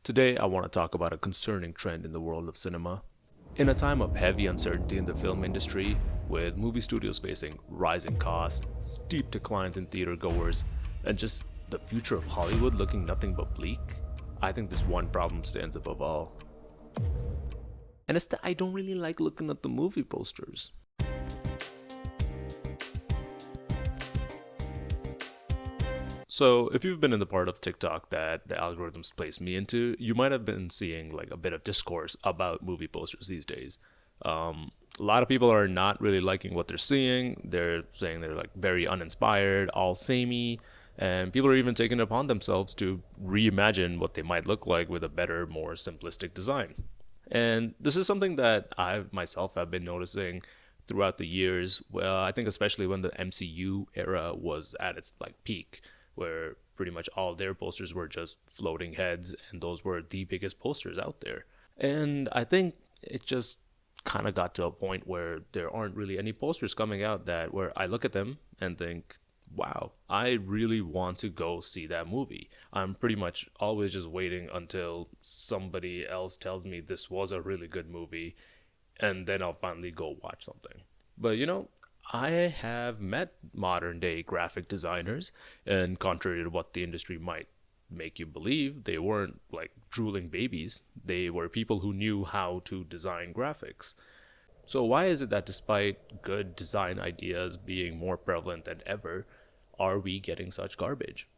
Today, I want to talk about a concerning trend in the world of cinema. In a time of heavy uncertainty in the film industry, with movie studios facing rising costs, steep declines in theater goers, and just the future of Hollywood looking nothing but bleak, I think this one problem stands above all. And it's that I don't really like looking at the movie posters. So, if you've been in the part of TikTok that the algorithms place me into, you might have been seeing like a bit of discourse about movie posters these days. A lot of people are not really liking what they're seeing. They're saying they're like very uninspired, all samey, and people are even taking it upon themselves to reimagine what they might look like with a better, more simplistic design. And this is something that I myself have been noticing throughout the years. Well, I think especially when the MCU era was at its like peak, where pretty much all their posters were just floating heads, and those were the biggest posters out there. And I think it just kind of got to a point where there aren't really any posters coming out that where I look at them and think, wow, I really want to go see that movie. I'm pretty much always just waiting until somebody else tells me this was a really good movie, and then I'll finally go watch something. But I have met modern day graphic designers, and contrary to what the industry might make you believe, they weren't like drooling babies. They were people who knew how to design graphics. So, why is it that despite good design ideas being more prevalent than ever, are we getting such garbage?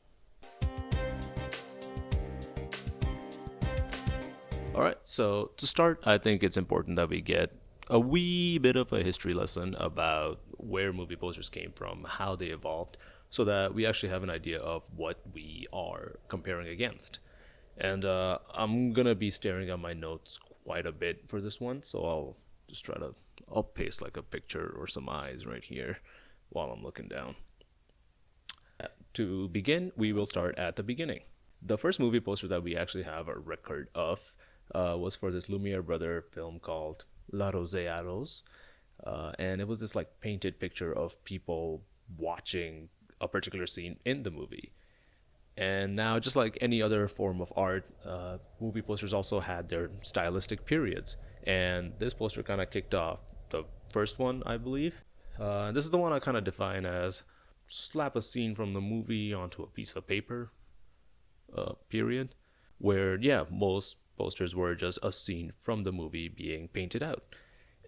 Alright, so to start, I think it's important that we get a wee bit of a history lesson about where movie posters came from, how they evolved, so that we actually have an idea of what we are comparing against. And I'm gonna be staring at my notes quite a bit for this one, so I'll paste like a picture or some eyes right here while I'm looking down. To begin, we will start at the beginning. The first movie poster that we actually have a record of was for this Lumiere brother film called La Roseados, and it was this like painted picture of people watching a particular scene in the movie. And now, just like any other form of art, movie posters also had their stylistic periods, and this poster kind of kicked off the first one, I believe. This is the one I kind of define as slap a scene from the movie onto a piece of paper, period, where most posters were just a scene from the movie being painted out.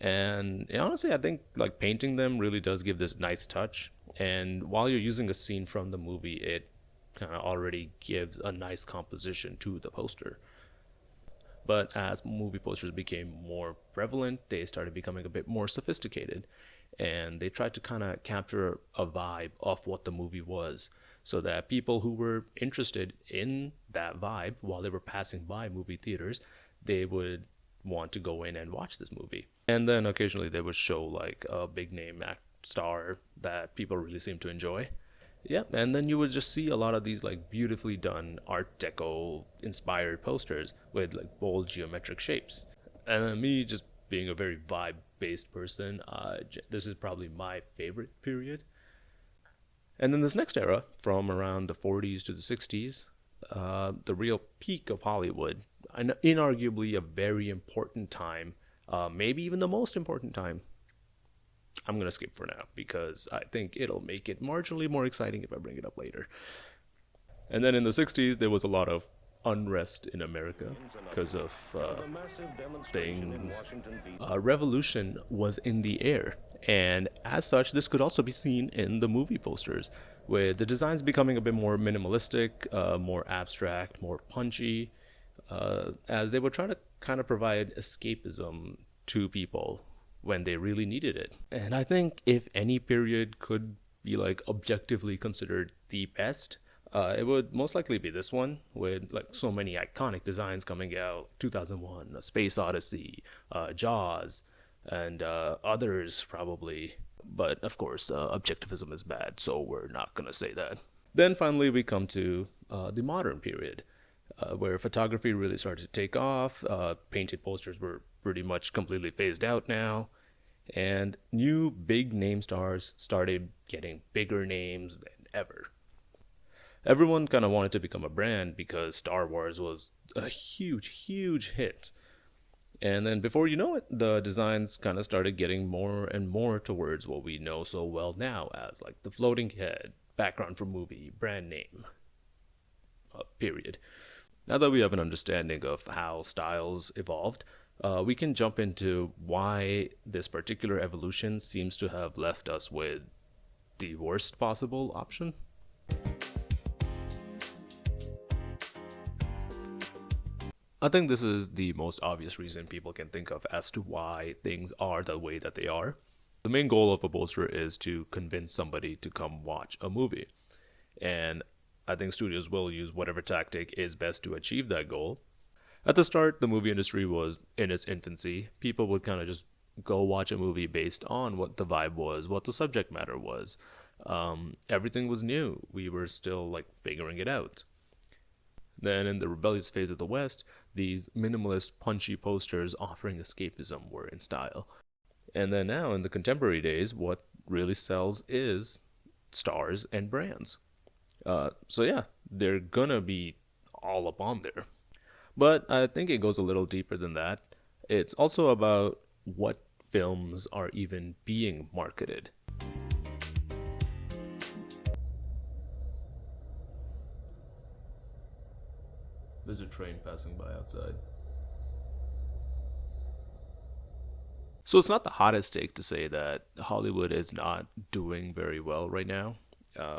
And honestly, I think like painting them really does give this nice touch. And while you're using a scene from the movie, it kind of already gives a nice composition to the poster. But as movie posters became more prevalent, they started becoming a bit more sophisticated. And they tried to kind of capture a vibe of what the movie was, so that people who were interested in that vibe while they were passing by movie theaters, they would want to go in and watch this movie. And then occasionally they would show like a big name star that people really seem to enjoy. Yeah, and then you would just see a lot of these like beautifully done Art Deco inspired posters with like bold geometric shapes. And me just being a very vibe based person, this is probably my favorite period. And then this next era, from around the 40s to the 60s, the real peak of Hollywood, and inarguably a very important time, maybe even the most important time. I'm going to skip for now because I think it'll make it marginally more exciting if I bring it up later. And then in the 60s, there was a lot of unrest in America because of things. A revolution was in the air, and as such, this could also be seen in the movie posters, with the designs becoming a bit more minimalistic, more abstract, more punchy, as they were trying to kind of provide escapism to people when they really needed it. And I think if any period could be like objectively considered the best, it would most likely be this one, with like so many iconic designs coming out: 2001, A Space Odyssey, Jaws, and others probably. But of course, objectivism is bad, so we're not gonna say that. Then finally, we come to the modern period, where photography really started to take off. Painted posters were pretty much completely phased out now, and new big name stars started getting bigger names than ever. Everyone kind of wanted to become a brand because Star Wars was a huge, huge hit. And then before you know it, the designs kind of started getting more and more towards what we know so well now as like the floating head, background for movie, brand name, period. Now that we have an understanding of how styles evolved, we can jump into why this particular evolution seems to have left us with the worst possible option. I think this is the most obvious reason people can think of as to why things are the way that they are. The main goal of a poster is to convince somebody to come watch a movie. And I think studios will use whatever tactic is best to achieve that goal. At the start, the movie industry was in its infancy. People would kind of just go watch a movie based on what the vibe was, what the subject matter was. Everything was new. We were still like figuring it out. Then, in the rebellious phase of the West, these minimalist, punchy posters offering escapism were in style. And then now, in the contemporary days, what really sells is stars and brands. So, yeah, they're gonna be all up on there. But I think it goes a little deeper than that. It's also about what films are even being marketed. There's a train passing by outside. So it's not the hottest take to say that Hollywood is not doing very well right now,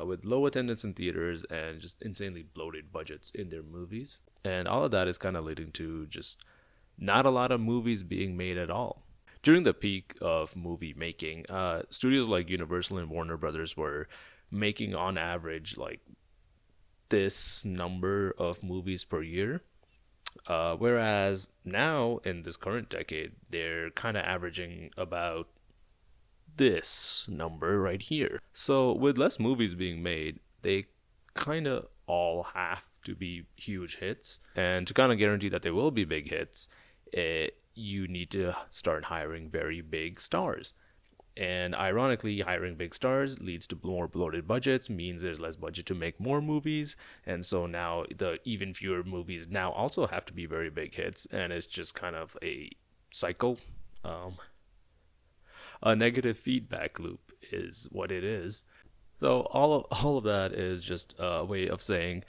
with low attendance in theaters and just insanely bloated budgets in their movies. And all of that is kind of leading to just not a lot of movies being made at all. During the peak of movie making, studios like Universal and Warner Brothers were making on average like this number of movies per year. Whereas now, in this current decade, they're kind of averaging about this number right here. So, with less movies being made, they kind of all have to be huge hits. And to kind of guarantee that they will be big hits, you need to start hiring very big stars. And ironically, hiring big stars leads to more bloated budgets, means there's less budget to make more movies. And so now the even fewer movies now also have to be very big hits. And it's just kind of a cycle. A negative feedback loop is what it is. So all of that is just a way of saying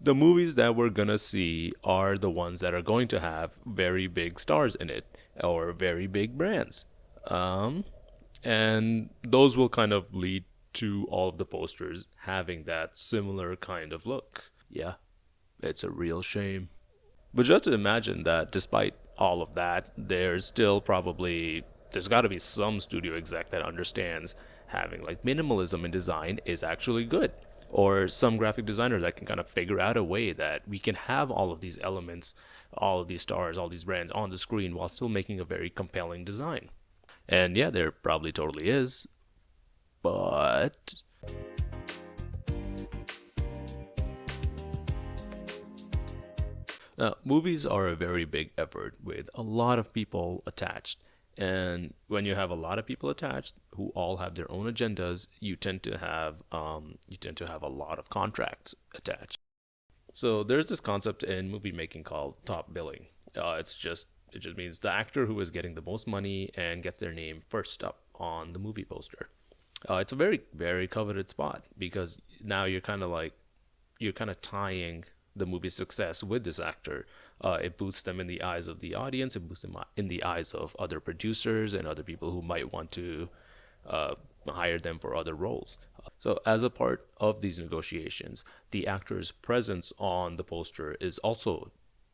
the movies that we're gonna see are the ones that are going to have very big stars in it or very big brands. And those will kind of lead to all of the posters having that similar kind of look. Yeah, it's a real shame. But just to imagine that despite all of that, there's got to be some studio exec that understands having like minimalism in design is actually good. Or some graphic designer that can kind of figure out a way that we can have all of these elements, all of these stars, all these brands on the screen while still making a very compelling design. And yeah, there probably totally is. But now, movies are a very big effort with a lot of people attached. And when you have a lot of people attached who all have their own agendas, you tend to have a lot of contracts attached. So there's this concept in movie making called top billing. It just means the actor who is getting the most money and gets their name first up on the movie poster. It's a very, very coveted spot because now you're kind of tying the movie's success with this actor. It boosts them in the eyes of the audience. It boosts them in the eyes of other producers and other people who might want to hire them for other roles. So, as a part of these negotiations, the actor's presence on the poster is also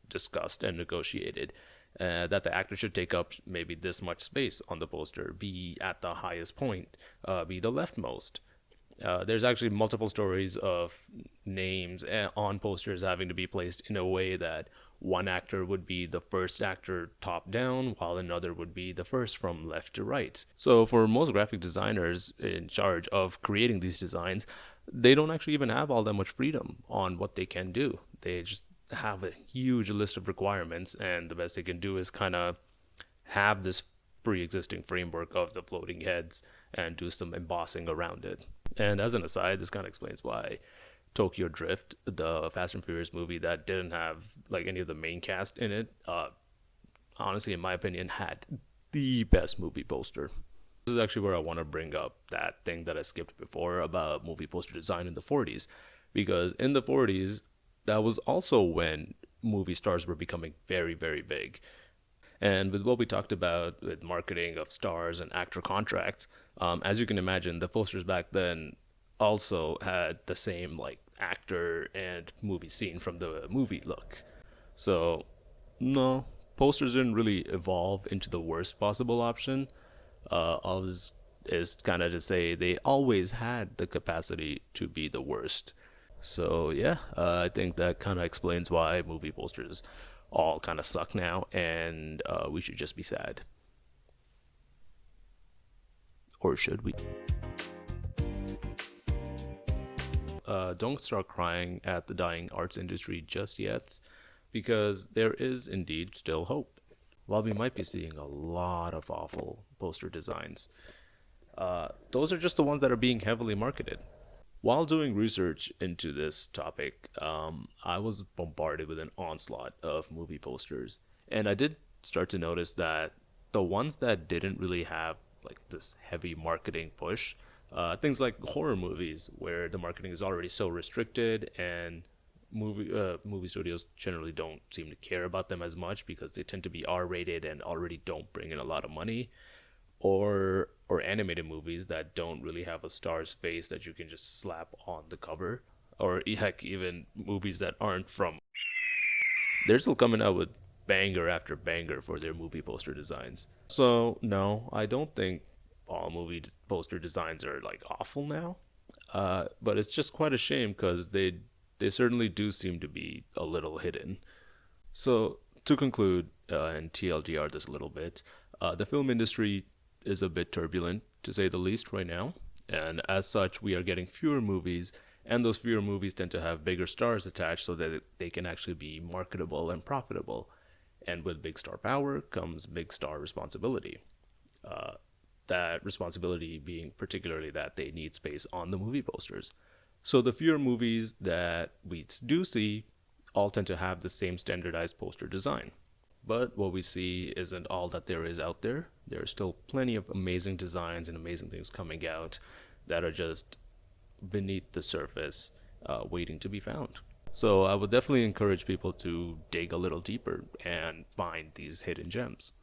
discussed and negotiated. That the actor should take up maybe this much space on the poster, be at the highest point, be the leftmost. There's actually multiple stories of names on posters having to be placed in a way that one actor would be the first actor top down, while another would be the first from left to right. So for most graphic designers in charge of creating these designs, they don't actually even have all that much freedom on what they can do. They just have a huge list of requirements, and the best they can do is kind of have this pre-existing framework of the floating heads and do some embossing around it. And as an aside, this kind of explains why Tokyo Drift, the Fast and Furious movie that didn't have like any of the main cast in it, honestly, in my opinion, had the best movie poster. This is actually where I want to bring up that thing that I skipped before about movie poster design in the 40s. Because in the 40s, that was also when movie stars were becoming very, very big. And with what we talked about with marketing of stars and actor contracts, as you can imagine, the posters back then also had the same like actor and movie scene from the movie look. So, no, posters didn't really evolve into the worst possible option. All this is kind of to say they always had the capacity to be the worst. So yeah, I think that kind of explains why movie posters all kind of suck now, and we should just be sad. Or should we? Don't start crying at the dying arts industry just yet, because there is indeed still hope. While we might be seeing a lot of awful poster designs, those are just the ones that are being heavily marketed. While doing research into this topic, I was bombarded with an onslaught of movie posters, and I did start to notice that the ones that didn't really have like this heavy marketing push, things like horror movies, where the marketing is already so restricted, and movie studios generally don't seem to care about them as much because they tend to be R rated and already don't bring in a lot of money, or animated movies that don't really have a star's face that you can just slap on the cover, or heck, even movies that aren't from. They're still coming out with banger after banger for their movie poster designs. So no, I don't think all poster designs are like awful now. But it's just quite a shame because they certainly do seem to be a little hidden. So to conclude and TLDR this a little bit, the film industry is a bit turbulent to say the least right now, and as such, we are getting fewer movies, and those fewer movies tend to have bigger stars attached so that they can actually be marketable and profitable. And with big star power comes big star responsibility. Uh, that responsibility being particularly that they need space on the movie posters. So the fewer movies that we do see all tend to have the same standardized poster design. But what we see isn't all that there is out there. There are still plenty of amazing designs and amazing things coming out that are just beneath the surface, waiting to be found. So I would definitely encourage people to dig a little deeper and find these hidden gems.